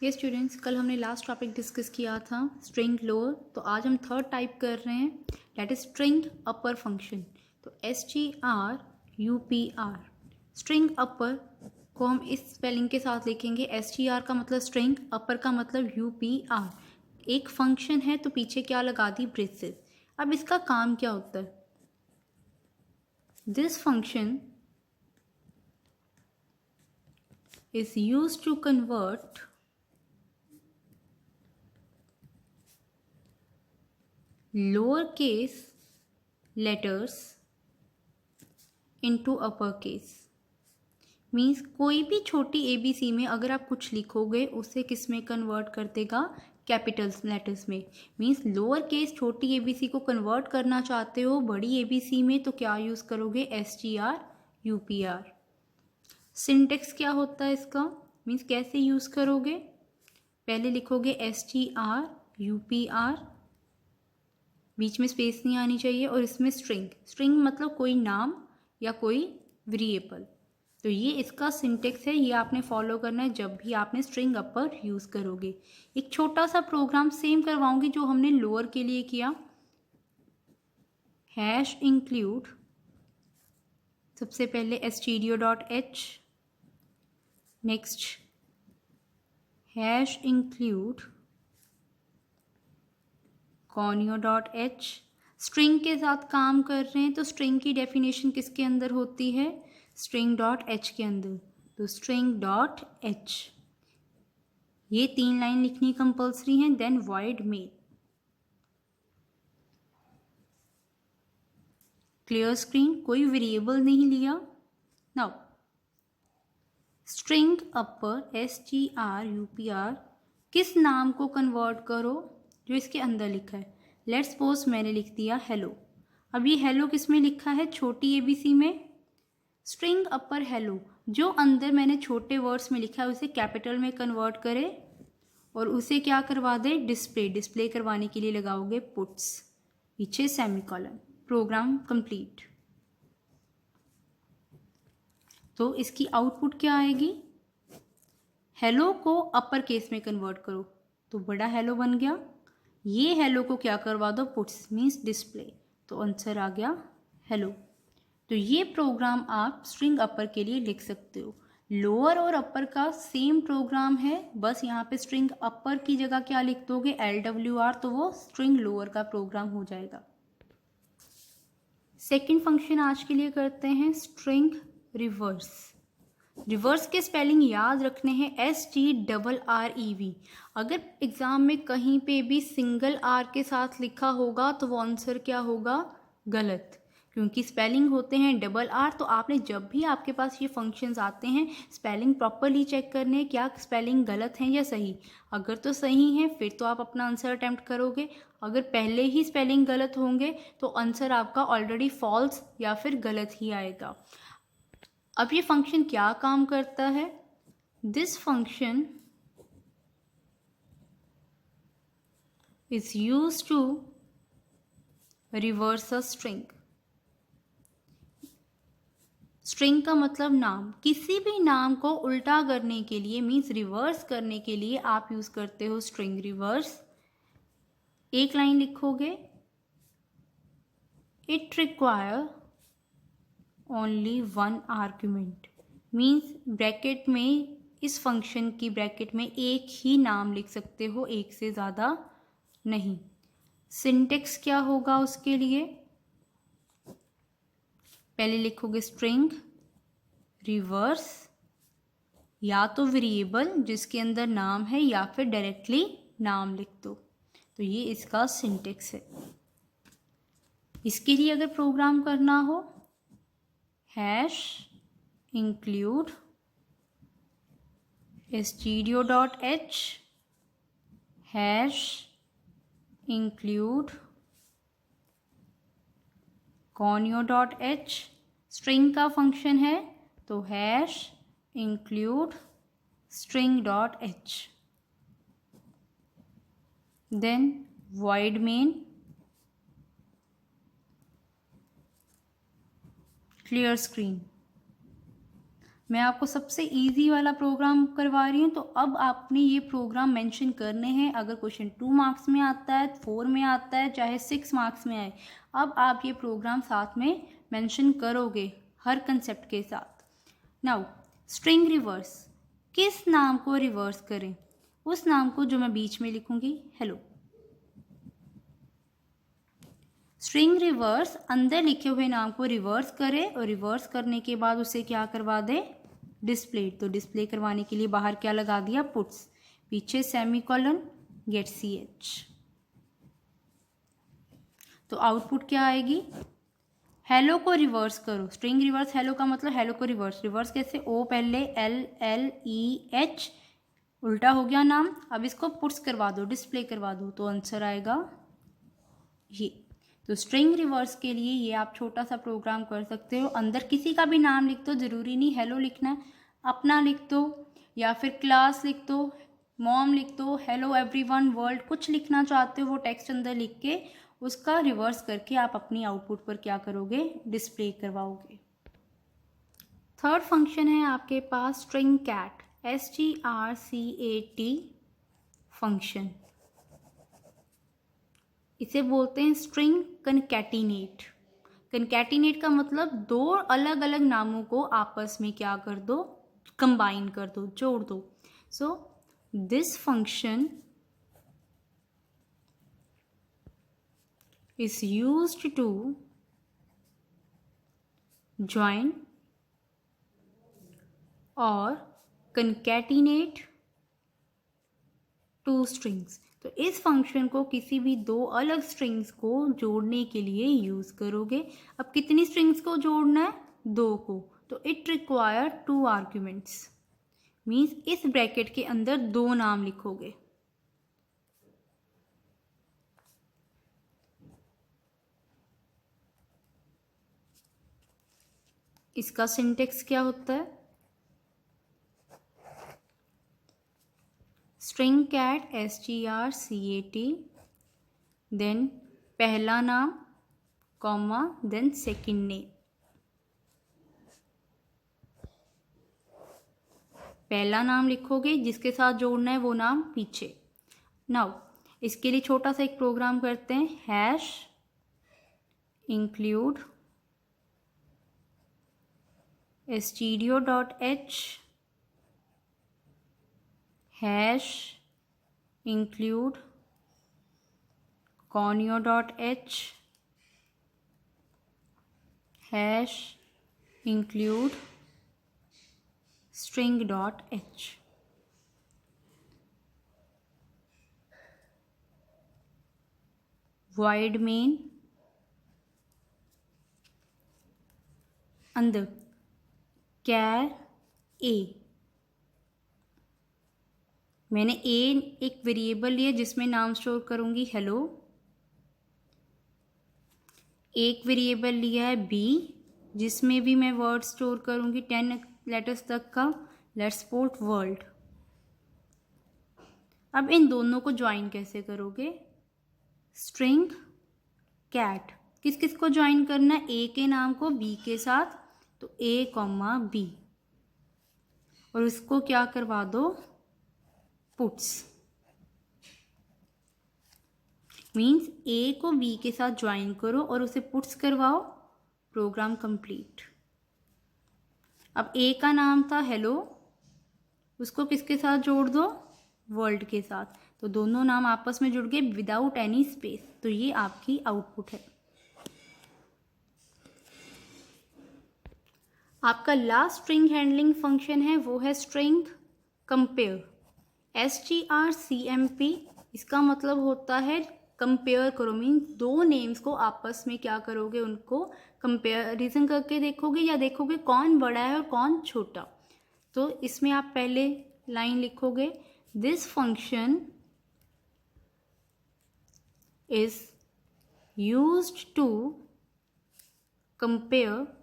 ये स्टूडेंट्स, कल हमने लास्ट टॉपिक डिस्कस किया था स्ट्रिंग लोअर, तो आज हम थर्ड टाइप कर रहे हैं, that is string upper function. तो STR UPR स्ट्रिंग अपर को हम इस स्पेलिंग के साथ लिखेंगे। STR का मतलब स्ट्रिंग, अपर का मतलब UPR। एक फंक्शन है तो पीछे क्या लगा दी, ब्रेसेस। अब इसका काम क्या होता है? This function is used to convert lowercase letters into uppercase। Means कोई भी छोटी ABC में अगर आप कुछ लिखोगे उसे किस में कन्वर्ट कर देगा, कैपिटल्स लेटर्स में। मीन्स लोअर केस छोटी ABC को कन्वर्ट करना चाहते हो बड़ी ABC में, तो क्या यूज़ करोगे, STR UPR। सिंटेक्स क्या होता है इसका, मीन्स कैसे यूज़ करोगे, पहले लिखोगे STR UPR, बीच में स्पेस नहीं आनी चाहिए, और इसमें स्ट्रिंग, स्ट्रिंग मतलब कोई नाम या कोई वेरिएबल। तो ये इसका सिंटेक्स है, ये आपने फॉलो करना है जब भी आपने स्ट्रिंग अपर यूज़ करोगे। एक छोटा सा प्रोग्राम सेम करवाऊंगी जो हमने लोअर के लिए किया। हैश इंक्लूड, सबसे पहले stdio.h, next hash include conio.h। String के साथ काम कर रहे हैं तो स्ट्रिंग की डेफिनेशन किसके अंदर होती है, string.h के अंदर। तो string.h, ये 3 लाइन लिखनी कंपल्सरी है। Then void main, clear screen, कोई वेरिएबल नहीं लिया। Now string upper STR UPR किस नाम को कन्वर्ट करो, जो इसके अंदर लिखा है। लेट्स सपोज मैंने लिख दिया हेलो। अब ये हेलो किस में लिखा है, छोटी ABC में। स्ट्रिंग अपर हेलो, जो अंदर मैंने छोटे वर्ड्स में लिखा है उसे कैपिटल में कन्वर्ट करे और उसे क्या करवा दे, डिस्प्ले। डिस्प्ले करवाने के लिए लगाओगे पुट्स, पीछे सेमीकोलन, प्रोग्राम कंप्लीट। तो इसकी आउटपुट क्या आएगी, हेलो को अपर केस में कन्वर्ट करो तो बड़ा हेलो बन गया। ये हेलो को क्या करवा दो, पुट्स मीन्स डिस्प्ले, तो आंसर आ गया हेलो। तो ये प्रोग्राम आप स्ट्रिंग अपर के लिए लिख सकते हो। लोअर और अपर का सेम प्रोग्राम है, बस यहाँ पे स्ट्रिंग अपर की जगह क्या लिख दोगे, LWR, तो वो स्ट्रिंग लोअर का प्रोग्राम हो जाएगा। सेकेंड फंक्शन आज के लिए करते हैं स्ट्रिंग रिवर्स। रिवर्स के स्पेलिंग याद रखने हैं, STRREV। अगर एग्जाम में कहीं पे भी सिंगल R के साथ लिखा होगा तो वो आंसर क्या होगा, गलत, क्योंकि स्पेलिंग होते हैं RR। तो आपने जब भी आपके पास ये फंक्शंस आते हैं स्पेलिंग प्रॉपरली चेक करने, क्या स्पेलिंग गलत है या सही। अगर तो सही है फिर तो आप अपना आंसर अटेम्प्ट करोगे, अगर पहले ही स्पेलिंग गलत होंगे तो आंसर आपका ऑलरेडी फॉल्स या फिर गलत ही आएगा। अब ये फंक्शन क्या काम करता है, this function is use to reverse a string. String का मतलब नाम, किसी भी नाम को उल्टा करने के लिए मीन्स रिवर्स करने के लिए आप यूज करते हो स्ट्रिंग रिवर्स। एक लाइन लिखोगे, it require only 1 argument, means bracket में, इस फंक्शन की ब्रैकेट में एक ही नाम लिख सकते हो, एक से ज़्यादा नहीं। सिंटेक्स क्या होगा उसके लिए, पहले लिखोगे स्ट्रिंग रिवर्स, या तो वेरिएबल जिसके अंदर नाम है या फिर डायरेक्टली नाम लिख दो। तो ये इसका सिंटेक्स है। इसके लिए अगर प्रोग्राम करना हो, hash include stdio.h, hash include conio.h, string का फंक्शन है तो hash include string.h, then void main, clear screen. मैं आपको सबसे इजी वाला प्रोग्राम करवा रही हूँ, तो अब आपने ये प्रोग्राम मेंशन करने हैं। अगर क्वेश्चन 2 मार्क्स में आता है, 4 में आता है, चाहे 6 मार्क्स में आए, अब आप ये प्रोग्राम साथ में मेंशन करोगे हर कंसेप्ट के साथ। नाउ स्ट्रिंग रिवर्स, किस नाम को रिवर्स करें? उस नाम को जो मैं बीच में लिखूंगी, हेलो। स्ट्रिंग रिवर्स अंदर लिखे हुए नाम को रिवर्स करे, और रिवर्स करने के बाद उसे क्या करवा दे? डिस्प्ले। तो डिस्प्ले करवाने के लिए बाहर क्या लगा दिया? पुट्स, पीछे सेमीकोलन, गेट ch। तो आउटपुट क्या आएगी? हेलो को रिवर्स करो। स्ट्रिंग रिवर्स हेलो का मतलब हेलो को रिवर्स। रिवर्स कैसे? ओ पहले, LLEH, उल्टा हो गया नाम। अब इसको पुट्स करवा दो, डिस्प्ले करवा दो, तो आंसर आएगा ये। तो स्ट्रिंग रिवर्स के लिए ये आप छोटा सा प्रोग्राम कर सकते हो। अंदर किसी का भी नाम लिख दो, ज़रूरी नहीं हेलो लिखना है, अपना लिख दो या फिर क्लास लिख दो, मॉम लिख दो, हेलो एवरीवन, वर्ल्ड, कुछ लिखना चाहते हो वो टेक्स्ट अंदर लिख के उसका रिवर्स करके आप अपनी आउटपुट पर क्या करोगे? डिस्प्ले करवाओगे। थर्ड फंक्शन है आपके पास स्ट्रिंग कैट, STRCAT फंक्शन। इसे बोलते हैं स्ट्रिंग कनकैटिनेट। कनकैटिनेट का मतलब दो अलग अलग नामों को आपस में क्या कर दो? कंबाइन कर दो, जोड़ दो। So this function is used to join or concatenate two strings। तो इस फंक्शन को किसी भी दो अलग स्ट्रिंग्स को जोड़ने के लिए यूज करोगे। अब कितनी स्ट्रिंग्स को जोड़ना है? 2 को। तो इट रिक्वायर 2 आर्ग्यूमेंट्स, मीन्स इस ब्रैकेट के अंदर 2 नाम लिखोगे। इसका सिंटेक्स क्या होता है? स्ट्रिंग कैट STRCAT, देन पहला नाम, कॉमा, देन सेकंड नेम। पहला नाम लिखोगे, जिसके साथ जोड़ना है वो नाम पीछे। नाउ इसके लिए छोटा सा एक प्रोग्राम करते हैं, hash include stdio.h, hash include conio.h, hash include string.h। void main अंदर कैर ए, मैंने ए एक वेरिएबल लिया जिसमें नाम स्टोर करूंगी हेलो। एक वेरिएबल लिया है बी, जिसमें भी मैं वर्ड स्टोर करूंगी 10 लेटर्स तक का, लेट्स सपोज वर्ल्ड। अब इन दोनों को ज्वाइन कैसे करोगे? स्ट्रिंग कैट किस किस को ज्वाइन करना है? ए के नाम को बी के साथ, तो ए कॉमा बी, और उसको क्या करवा दो? पुट्स, मीन्स ए को बी के साथ ज्वाइन करो और उसे पुट्स करवाओ, प्रोग्राम कंप्लीट। अब ए का नाम था हेलो, उसको किसके साथ जोड़ दो? वर्ल्ड के साथ, तो दोनों नाम आपस में जुड़ गए विदाउट एनी स्पेस। तो ये आपकी आउटपुट है। आपका लास्ट स्ट्रिंग हैंडलिंग फंक्शन है वो है स्ट्रिंग कंपेयर, STRCMP। इसका मतलब होता है कंपेयर करो, मीन्स दो नेम्स को आपस में क्या करोगे? उनको कंपेरिजन करके देखोगे, या देखोगे कौन बड़ा है और कौन छोटा। तो इसमें आप पहले लाइन लिखोगे, this function is used to compare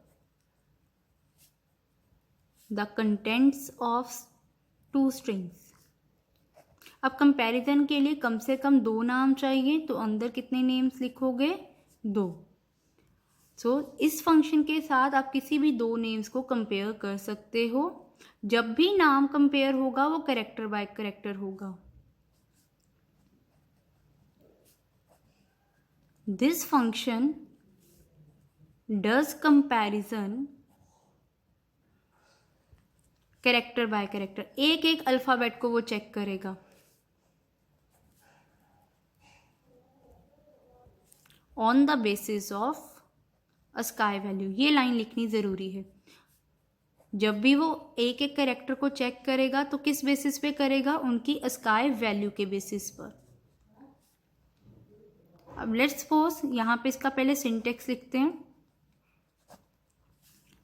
the contents of two strings. अब कंपैरिजन के लिए कम से कम 2 नाम चाहिए, तो अंदर कितने नेम्स लिखोगे? 2। इस फंक्शन के साथ आप किसी भी दो नेम्स को कंपेयर कर सकते हो। जब भी नाम कंपेयर होगा वो कैरेक्टर बाय कैरेक्टर होगा। This function does comparison character bye character, एक एक अल्फाबेट को वो चेक करेगा। On the basis of ASCII value, ये लाइन लिखनी ज़रूरी है। जब भी वो एक एक कैरेक्टर को चेक करेगा तो किस बेसिस पे करेगा, उनकी अस्काई वैल्यू के बेसिस पर। अब लेट्स सपोज यहाँ पे इसका पहले सिंटेक्स लिखते हैं।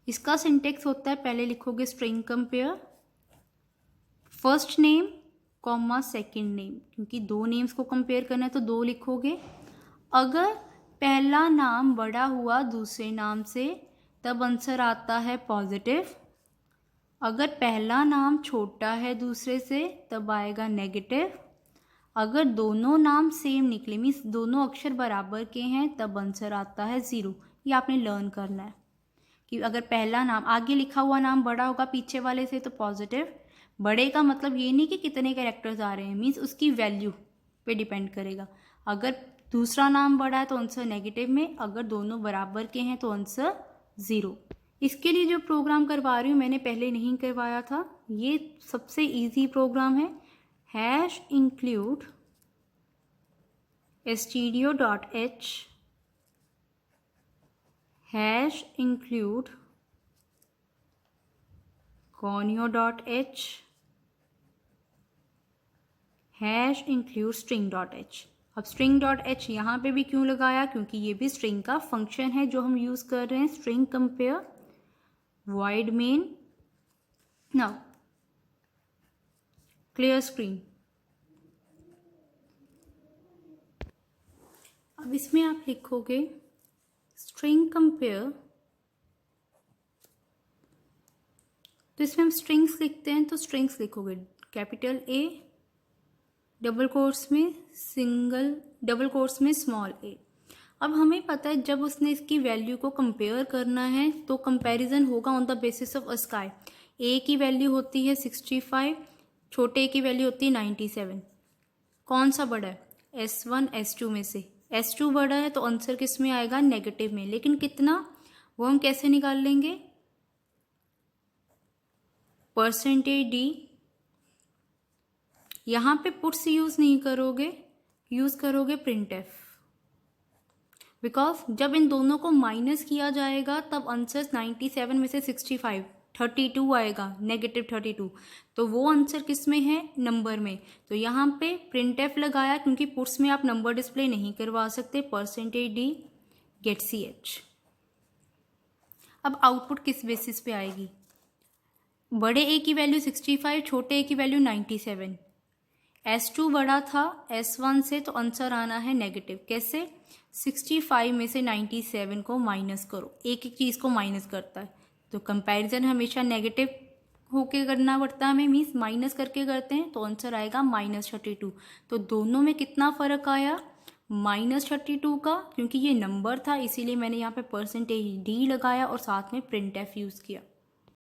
इसका सिंटेक्स होता है, पहले लिखोगे string compare, first name comma second name, क्योंकि दो नेम्स को कंपेयर करना है तो दो लिखोगे। अगर पहला नाम बड़ा हुआ दूसरे नाम से तब आंसर आता है पॉजिटिव। अगर पहला नाम छोटा है दूसरे से तब आएगा नेगेटिव। अगर दोनों नाम सेम निकले मीन्स दोनों अक्षर बराबर के हैं तब आंसर आता है 0। ये आपने लर्न करना है कि अगर पहला नाम आगे लिखा हुआ नाम बड़ा होगा पीछे वाले से तो पॉजिटिव। बड़े का मतलब ये नहीं कि कितने कैरेक्टर्स आ रहे हैं, मीन्स उसकी वैल्यू पे डिपेंड करेगा। अगर दूसरा नाम बड़ा है तो आंसर नेगेटिव में, अगर दोनों बराबर के हैं तो आंसर 0। इसके लिए जो प्रोग्राम करवा रही हूँ मैंने पहले नहीं करवाया था, ये सबसे इजी प्रोग्राम है। Hash include stdio.h hash include conio.h hash include string.h। अब string.h यहाँ पे भी क्यों लगाया, क्योंकि ये भी string का फंक्शन है जो हम यूज़ कर रहे हैं। string compare void main। Now clear screen. अब इसमें आप लिखोगे string compare, तो इसमें हम strings लिखते हैं तो strings लिखोगे कैपिटल A डबल कोट्स में सिंगल डबल कोट्स में स्मॉल a। अब हमें पता है जब उसने इसकी वैल्यू को कंपेयर करना है तो कंपैरिजन होगा on the basis of ASCII. a की वैल्यू होती है 65, छोटे a की वैल्यू होती है 97। कौन सा बड़ा है, S1 S2 में से S2 बड़ा है तो आंसर किस में आएगा, नेगेटिव में। लेकिन कितना, वो हम कैसे निकाल लेंगे, %d। यहाँ पे पुट्स यूज नहीं करोगे, यूज करोगे printf, बिकॉज जब इन दोनों को माइनस किया जाएगा तब आंसर 97 में से 65 32 आएगा, -32। तो वो आंसर किस में है, नंबर में। तो यहाँ पे printf लगाया क्योंकि पुट्स में आप नंबर डिस्प्ले नहीं करवा सकते, %d get ch। अब आउटपुट किस बेसिस पे आएगी, बड़े a की वैल्यू 65, छोटे a की वैल्यू 97। S2 बड़ा था S1 से तो आंसर आना है नेगेटिव। कैसे, 65 में से 97 को माइनस करो, एक एक चीज़ को माइनस करता है तो कंपैरिजन हमेशा नेगेटिव होके करना पड़ता है हमें, मीन्स माइनस करके करते हैं तो आंसर आएगा -32। तो दोनों में कितना फ़र्क आया, -32 का, क्योंकि ये नंबर था इसीलिए मैंने यहाँ पे %d लगाया और साथ में printf यूज़ किया।